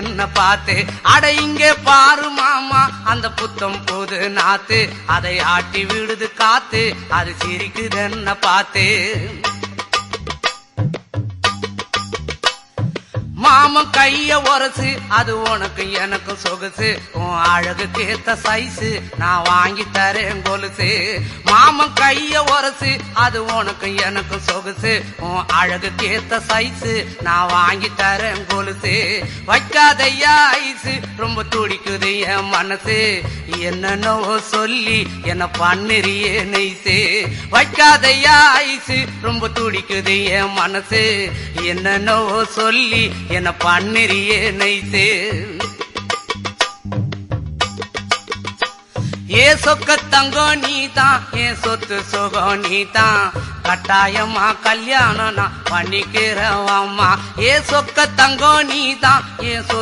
என்ன பார்த்து. அட இங்கே பாரு மாமா அந்த புத்தம் புது நாத்து, அதை ஆட்டி விடுது காத்து, அது சிரிக்குது என்ன பார்த்து. மாமன் கைய உரசு, அது உனக்கு எனக்கு சொகுசு, உன் அழகுக்கு ஏத்த சைஸு நான் வாங்கி தரேன் கொலுசு. மாமன் கைய உரசு, அது உனக்கு எனக்கு சொகுசு, உன் அழகுக்கு ஏத்த சைஸு நான் வாங்கி தரேன் கொலுசு. வைக்காதையா ஐசு, ரொம்ப துடிக்குது என் மனசு, என்னன்னோ சொல்லி என்ன பண்ணுறியே நெய்சு. வைக்காதையா ஐசு, ரொம்ப துடிக்குது என் மனசு, என்னன்னோ சொல்லி என்ன பண்ணுறியே நைசே. ஏ சொக்க தங்கம் நீதான், ஏன் சொத்து சுகம் நீதான், கட்டாயமா கல்யாணம் நான் பண்ணிக்கிறவம்மா. ஏ சொக்க தங்கம் நீதான், ஏன்